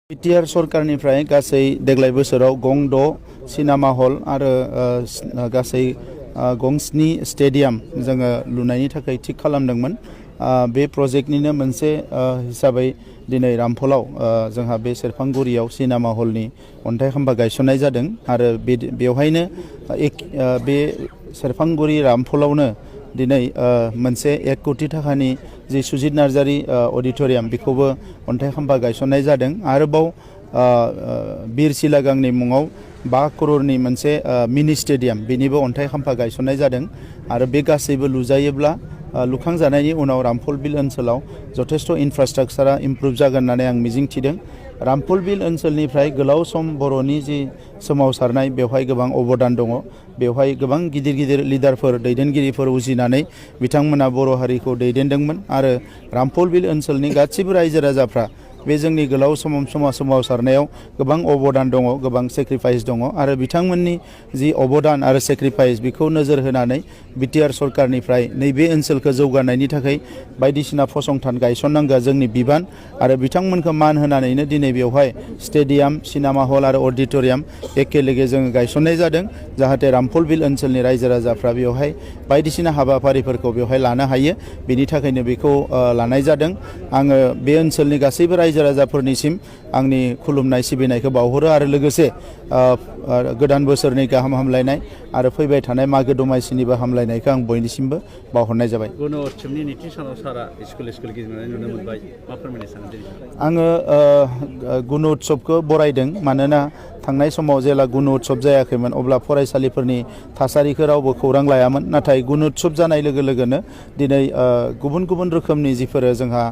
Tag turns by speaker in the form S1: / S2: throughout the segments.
S1: BTR सरकारनिफ्राय गासै देग्लाय बोसोराव गं 6 सिनेमा हल आरो गासै गं 7 स्टेडियाम जोङो लुनायनि थाखाय थिक खालामदोंमोन। बे प्रजेक्टनिनो मोनसे हिसाबै दिनै रामफलाव जोंहा बे सेरफांगुरियाव सिनेमा हलनि अन्थाइ खाम्फा गायसननाय जादों आरो बेवहायनो बे सेरफांगुरि रामफलावनो दिनै मोनसे 1 कोटी थाखानि जि सुजित नार्जारी अडिटोरियाम बेखौबो अन्थाइ खाम्फा गायसननाय जादों। आरोबाव बीर सिलागांनि मुङाव 5 करोड़नि मोनसे मिनि स्टेडियाम बेनिबो अन्थाइ खाम्फा गायसननाय जादों आरो बे गासैबो लुजायोब्ला लुखांजानायनि उनाव रामफल बिल ओनसोलाव जथेस्थ इनफ्रास्ट्राक्चारा इमप्रुभ जागोन होननानै आं मिजिंथिदों। रामफल बिल ओनसोलनिफ्राय गोलाव सम बर'नि जि सोमावसारनाय बेवहाय गोबां अबदान दङ। बेवहाय गोबां गिदिर गिदिर लिडारफोर दैदेनगिरिफोर उजिनानै बिथांमोना बर' हारिखौ दैदेनदोंमोन आरो रामफल बिल ओनसोलनि गासिबो रायजो राजाफ्रा बे जोंनि गोलाव सोमावसारनायाव गोबां अबदान दङ, गोबां सेक्रिफाइस दङ आरो बिथांमोननि जि अबदान आरो सेक्रिफाइस बेखौ नोजोर होनानै बिटिआर सरकारनिफ्राय नैबे ओनसोलखौ जौगानायनि थाखाय बायदिसिना फसंथान गायसननांगौआ जोंनि बिबान आरो बिथांमोनखौ मान होनानैनो दिनै बेवहाय स्टेडियाम, सिनेमा हल आरो अडिटोरियाम एखेलेगे जोङो गायसननाय जादों जाहाथे रामफल बिल ओनसोलनि रायजो राजाफ्रा बेवहाय बायदिसिना हाबाफारिफोरखौ बेवहाय लानो हायो। बेनि थाखायनो बेखौ लानाय जादों। आङो बे ओनसोलनि गासैबो रायजो राजाफोरनिसिम आंनि खुलुमनाय सिबिनायखौ बावहरो आरो लोगोसे गोदान बोसोरनि गाहाम हामलायनाय आरो फैबाय थानाय मागो दमासिनिबो हामलायनायखौ आं बयनिसिमबो बावहरनाय जाबाय।
S2: गुन उत्सवनि नैथि सानाव सारा स्कुल गिदिंनानै नुनो मोनबाय, मा फोरमायनो सानो?
S1: आङो गुन उत्सवखौ बरायदों, मानोना थांनाय समाव जेला गुन उत्सव जायाखैमोन अब्ला फरायसालिफोरनि थासारिखौ रावबो खौरां लायामोन। नाथाय गुन उत्सव जानाय लोगो लोगोनो दिनै गुबुन गुबुन रोखोमनि जिफोरो जोंहा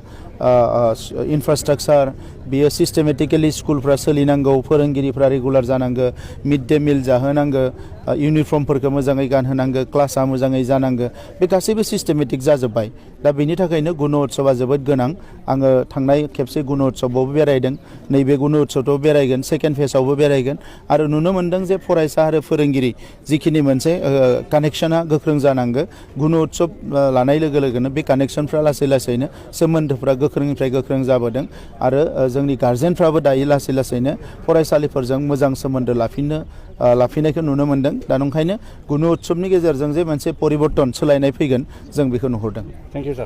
S1: इनफ्रास्ट्राक्चार बियो सिस्टेमेटिकेलि स्कुलफ्रा सोलिनांगौ, फोरोंगिरिफ्रा रेगुलार जानांगौ, मिड डे मिल जाहोनांगौ, इउनिफर्मफोरखौ मोजाङै गानहोनांगौ, क्लासा मोजाङै जानांगौ, बे गासैबो सिस्टेमेटिक जाजोब्बाय। दा बेनि थाखायनो गुन उत्सवा जोबोद गोनां। आङो थांनाय खेबसे गुन उत्सवआवबो बेरायदों, नैबे गुन उत्सवआव बेरायगोन, सेकेन्ड फेजआवबो बेरायगोन आरो नुनो मोन्दों जे फरायसा आरो फोरोंगिरि जिखिनि मोनसे कानेक्सना गोख्रों जानांगौ। गुन उत्सव लानाय लोगो लोगोनो बे कानेक्सनफ्रा लासै लासैनो सोमोन्दोफ्रा गोख्रोंनिफ्राय गोख्रों जाबोदों आरो जोंनि गार्जेनफ्राबो दायो लासै लासैनो फरायसालिफोरजों मोजां सोमोन्दो लाफिननायखौ नुनो मोन्दों। दा नंखायनो गुन उत्सवनि गेजेरजों जे मोनसे परिबर्तन सोलायनाय फैगोन जों बेखौ नुहुरदों।
S2: Thank you sir.